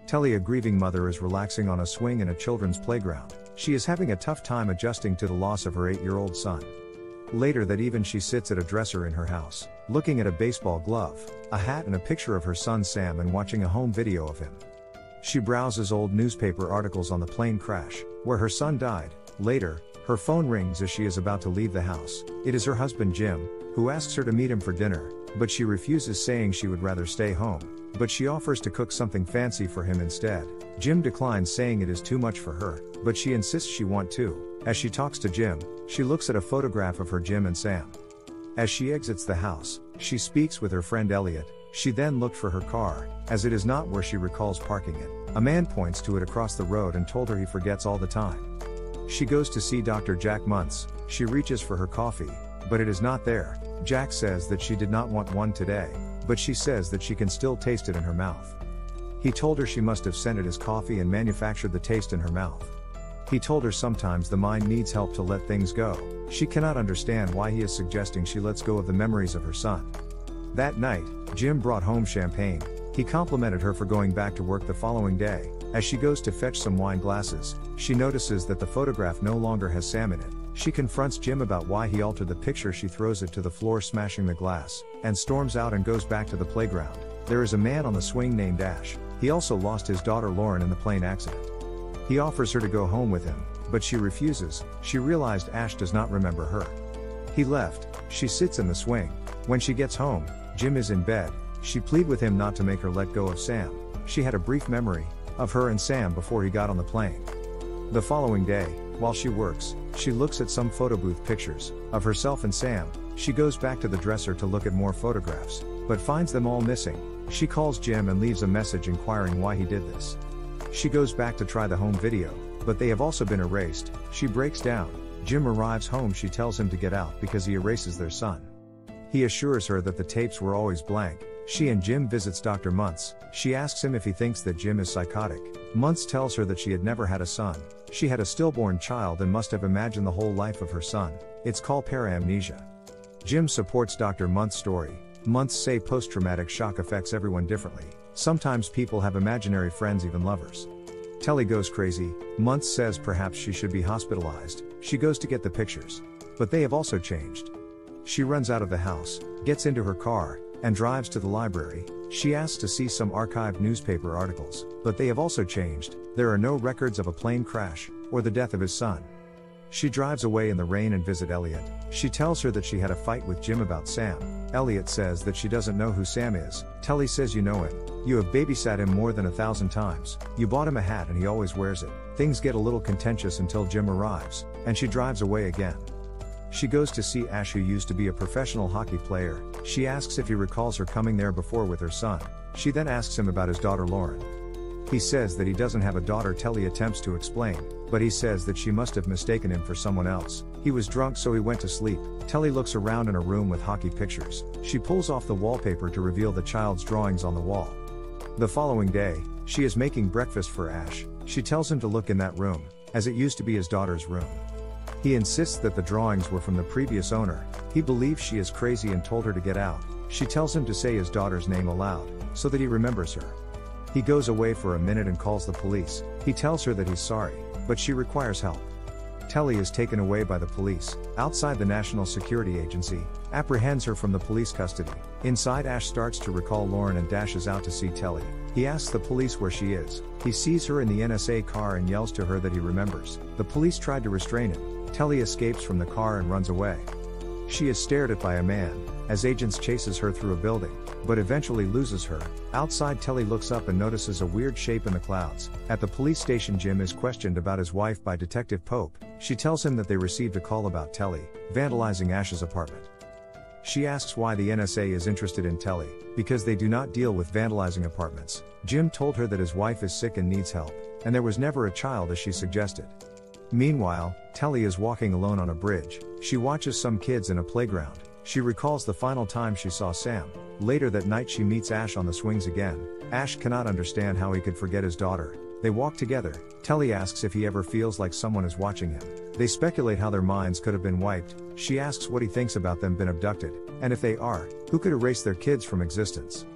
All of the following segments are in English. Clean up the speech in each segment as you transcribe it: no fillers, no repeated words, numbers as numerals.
Telly, a grieving mother, is relaxing on a swing in a children's playground. She is having a tough time adjusting to the loss of her 8-year-old son. Later that evening, she sits at a dresser in her house, looking at a baseball glove, a hat and a picture of her son Sam, and watching a home video of him. She browses old newspaper articles on the plane crash, where her son died. Later, her phone rings as she is about to leave the house. It is her husband Jim, who asks her to meet him for dinner, but she refuses, saying she would rather stay home, but she offers to cook something fancy for him instead. Jim declines, saying it is too much for her, but she insists she wants to. As she talks to Jim, she looks at a photograph of her Jim and Sam. As she exits the house, she speaks with her friend Elliot. She then looked for her car, as it is not where she recalls parking it. A man points to it across the road and told her he forgets all the time. She goes to see Dr. Jack Muntz. She reaches for her coffee, but it is not there. Jack says that she did not want one today, but she says that she can still taste it in her mouth. He told her she must have scented his coffee and manufactured the taste in her mouth. He told her sometimes the mind needs help to let things go. She cannot understand why he is suggesting she lets go of the memories of her son. That night, Jim brought home champagne. He complimented her for going back to work the following day. As she goes to fetch some wine glasses, she notices that the photograph no longer has Sam in it. She confronts Jim about why he altered the picture. She throws it to the floor, smashing the glass, and storms out and goes back to the playground. There is a man on the swing named Ash. He also lost his daughter Lauren in the plane accident. He offers her to go home with him, but she refuses. She realized Ash does not remember her. He left. She sits in the swing. When she gets home, Jim is in bed. She pleads with him not to make her let go of Sam. She had a brief memory of her and Sam before he got on the plane. The following day, while she works, she looks at some photo booth pictures of herself and Sam. She goes back to the dresser to look at more photographs, but finds them all missing. She calls Jim and leaves a message inquiring why he did this. She goes back to try the home video, but they have also been erased. She breaks down. Jim arrives home. She tells him to get out because he erases their son. He assures her that the tapes were always blank. She and Jim visits Dr. Muntz. She asks him if he thinks that Jim is psychotic. Muntz tells her that she had never had a son. She had a stillborn child and must have imagined the whole life of her son. It's called para-amnesia. Jim supports Dr. Muntz's story. Muntz say post-traumatic shock affects everyone differently. Sometimes people have imaginary friends, even lovers. Telly goes crazy. Muntz says perhaps she should be hospitalized. She goes to get the pictures, but they have also changed. She runs out of the house, gets into her car, and drives to the library. She asks to see some archived newspaper articles, but they have also changed. There are no records of a plane crash, or the death of his son. She drives away in the rain and visit Elliot. She tells her that she had a fight with Jim about Sam. Elliot says that she doesn't know who Sam is. Telly says, you know him. You have babysat him more than 1,000 times. You bought him a hat and he always wears it. Things get a little contentious until Jim arrives, and she drives away again. She goes to see Ash, who used to be a professional hockey player. She asks if he recalls her coming there before with her son. She then asks him about his daughter Lauren. He says that he doesn't have a daughter. Telly attempts to explain, but he says that she must have mistaken him for someone else. He was drunk, so he went to sleep. Telly looks around in a room with hockey pictures. She pulls off the wallpaper to reveal the child's drawings on the wall. The following day, she is making breakfast for Ash. She tells him to look in that room, as it used to be his daughter's room. He insists that the drawings were from the previous owner. He believes she is crazy and told her to get out. She tells him to say his daughter's name aloud, so that he remembers her. He goes away for a minute and calls the police. He tells her that he's sorry, but she requires help. Telly is taken away by the police. Outside, the National Security Agency apprehends her from the police custody. Inside, Ash starts to recall Lauren and dashes out to see Telly. He asks the police where she is. He sees her in the NSA car and yells to her that he remembers. The police tried to restrain him. Telly escapes from the car and runs away. She is stared at by a man, as agents chases her through a building, but eventually loses her. Outside, Telly looks up and notices a weird shape in the clouds. At the police station, Jim is questioned about his wife by Detective Pope. She tells him that they received a call about Telly vandalizing Ash's apartment. She asks why the NSA is interested in Telly, because they do not deal with vandalizing apartments. Jim told her that his wife is sick and needs help, and there was never a child as she suggested. Meanwhile, Telly is walking alone on a bridge. She watches some kids in a playground. She recalls the final time she saw Sam. Later that night, she meets Ash on the swings again. Ash cannot understand how he could forget his daughter. They walk together. Telly asks if he ever feels like someone is watching him. They speculate how their minds could have been wiped. She asks what he thinks about them being abducted, and if they are, who could erase their kids from existence.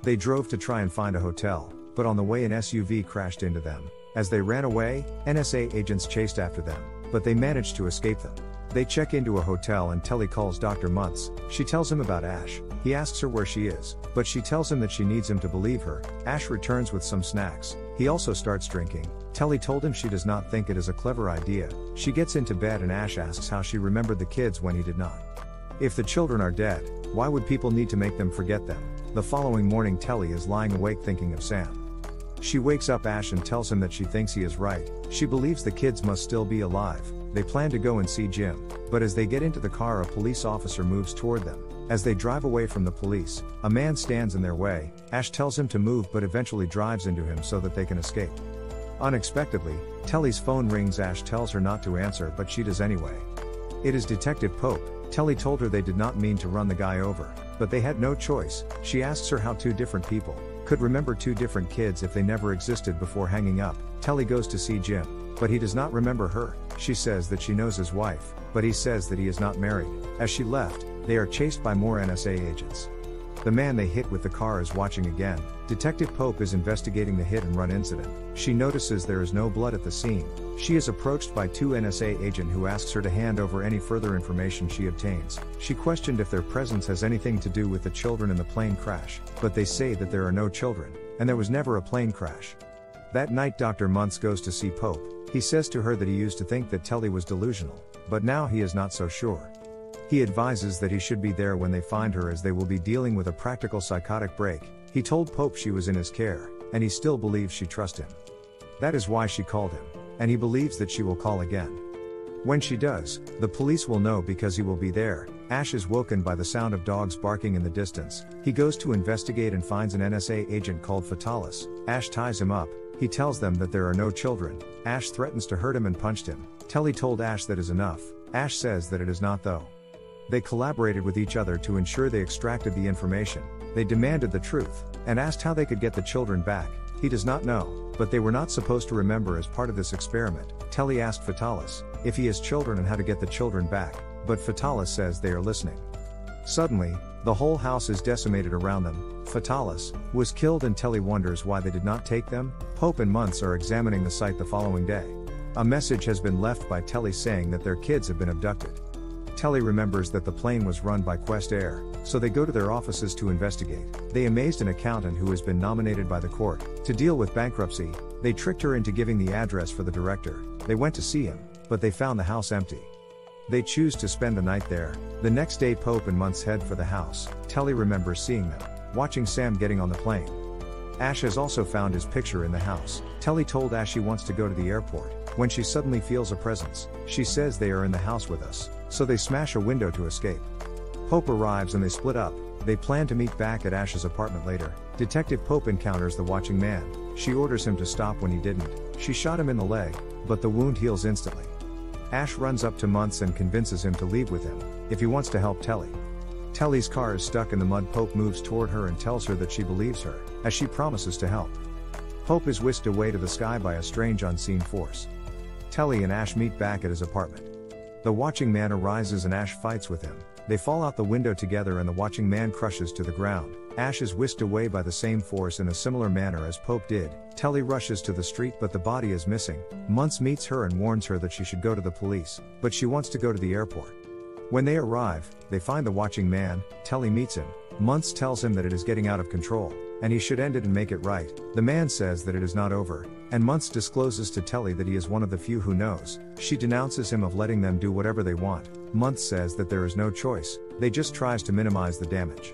They drove to try and find a hotel, but on the way an SUV crashed into them. As they ran away, NSA agents chased after them, but they managed to escape them. They check into a hotel and Telly calls Dr. Muntz. She tells him about Ash. He asks her where she is, but she tells him that she needs him to believe her. Ash returns with some snacks. He also starts drinking. Telly told him she does not think it is a clever idea. She gets into bed and Ash asks how she remembered the kids when he did not. If the children are dead, why would people need to make them forget them? The following morning Telly is lying awake thinking of Sam. She wakes up Ash and tells him that she thinks he is right. She believes the kids must still be alive. They plan to go and see Jim, but as they get into the car a police officer moves toward them. As they drive away from the police, a man stands in their way. Ash tells him to move but eventually drives into him so that they can escape. Unexpectedly, Telly's phone rings. Ash tells her not to answer but she does anyway. It is Detective Pope. Telly told her they did not mean to run the guy over, but they had no choice. She asks her how two different people could remember two different kids if they never existed before hanging up. Telly goes to see Jim, but he does not remember her. She says that she knows his wife, but he says that he is not married. As she left, they are chased by more NSA agents. The man they hit with the car is watching again. Detective Pope is investigating the hit and run incident. She notices there is no blood at the scene. She is approached by two NSA agents who asks her to hand over any further information she obtains. She questioned if their presence has anything to do with the children in the plane crash, but they say that there are no children, and there was never a plane crash. That night Dr. Muntz goes to see Pope. He says to her that he used to think that Telly was delusional, but now he is not so sure. He advises that he should be there when they find her as they will be dealing with a practical psychotic break. He told Pope she was in his care, and he still believes she trusts him. That is why she called him, and he believes that she will call again. When she does, the police will know because he will be there. Ash is woken by the sound of dogs barking in the distance. He goes to investigate and finds an NSA agent called Fatalis. Ash ties him up. He tells them that there are no children. Ash threatens to hurt him and punched him. Telly told Ash that is enough. Ash says that it is not though. They collaborated with each other to ensure they extracted the information. They demanded the truth, and asked how they could get the children back. He does not know, but they were not supposed to remember as part of this experiment. Telly asked Fatalis if he has children and how to get the children back, but Fatalis says they are listening. Suddenly, the whole house is decimated around them. Fatalis was killed and Telly wonders why they did not take them. Pope and Muntz are examining the site the following day. A message has been left by Telly saying that their kids have been abducted. Telly remembers that the plane was run by Quest Air, so they go to their offices to investigate. They amazed an accountant who has been nominated by the court to deal with bankruptcy. They tricked her into giving the address for the director. They went to see him, but they found the house empty. They choose to spend the night there. The next day Pope and Muntz head for the house. Telly remembers seeing them, watching Sam getting on the plane. Ash has also found his picture in the house. Telly told Ash she wants to go to the airport, when she suddenly feels a presence. She says they are in the house with us, so they smash a window to escape. Pope arrives and they split up. They plan to meet back at Ash's apartment later. Detective Pope encounters the watching man. She orders him to stop when he didn't. She shot him in the leg, but the wound heals instantly. Ash runs up to Muntz and convinces him to leave with him, if he wants to help Telly. Telly's car is stuck in the mud. Pope moves toward her and tells her that she believes her, as she promises to help. Pope is whisked away to the sky by a strange unseen force. Telly and Ash meet back at his apartment. The watching man arises and Ash fights with him. They fall out the window together and the watching man crushes to the ground. Ash is whisked away by the same force in a similar manner as Pope did. Telly rushes to the street but the body is missing. Muntz meets her and warns her that she should go to the police, but she wants to go to the airport. When they arrive, they find the watching man. Telly meets him. Muntz tells him that it is getting out of control, and he should end it and make it right. The man says that it is not over, and Muntz discloses to Telly that he is one of the few who knows. She denounces him of letting them do whatever they want. Muntz says that there is no choice, they just tries to minimize the damage.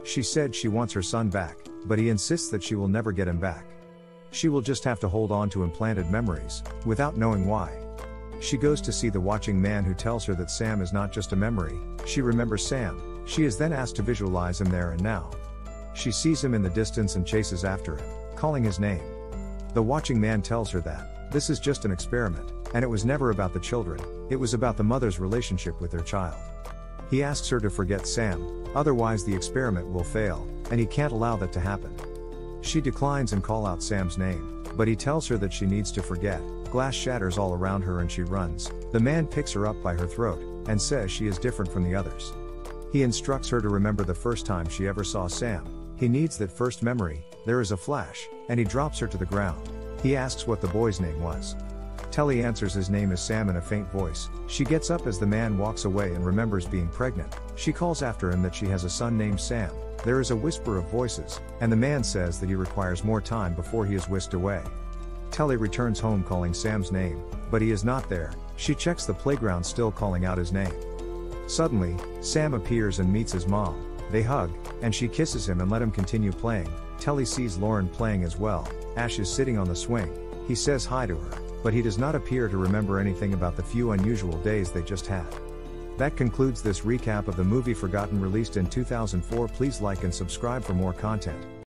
She said she wants her son back, but he insists that she will never get him back. She will just have to hold on to implanted memories, without knowing why. She goes to see the watching man who tells her that Sam is not just a memory. She remembers Sam. She is then asked to visualize him there and now. She sees him in the distance and chases after him, calling his name. The watching man tells her that this is just an experiment, and it was never about the children, it was about the mother's relationship with their child. He asks her to forget Sam, otherwise the experiment will fail, and he can't allow that to happen. She declines and calls out Sam's name, but he tells her that she needs to forget. Glass shatters all around her and she runs. The man picks her up by her throat, and says she is different from the others. He instructs her to remember the first time she ever saw Sam. He needs that first memory. There is a flash. and he drops her to the ground. He asks what the boy's name was. Telly answers his name is Sam in a faint voice. She gets up as the man walks away and remembers being pregnant. She calls after him that she has a son named Sam. There is a whisper of voices, and the man says that he requires more time before he is whisked away. Telly returns home calling Sam's name, but he is not there. She checks the playground still calling out his name. Suddenly, Sam appears and meets his mom. They hug, and she kisses him and let him continue playing. Telly sees Lauren playing as well. Ash is sitting on the swing. He says hi to her, but he does not appear to remember anything about the few unusual days they just had. That concludes this recap of the movie Forgotten, released in 2004. Please like and subscribe for more content.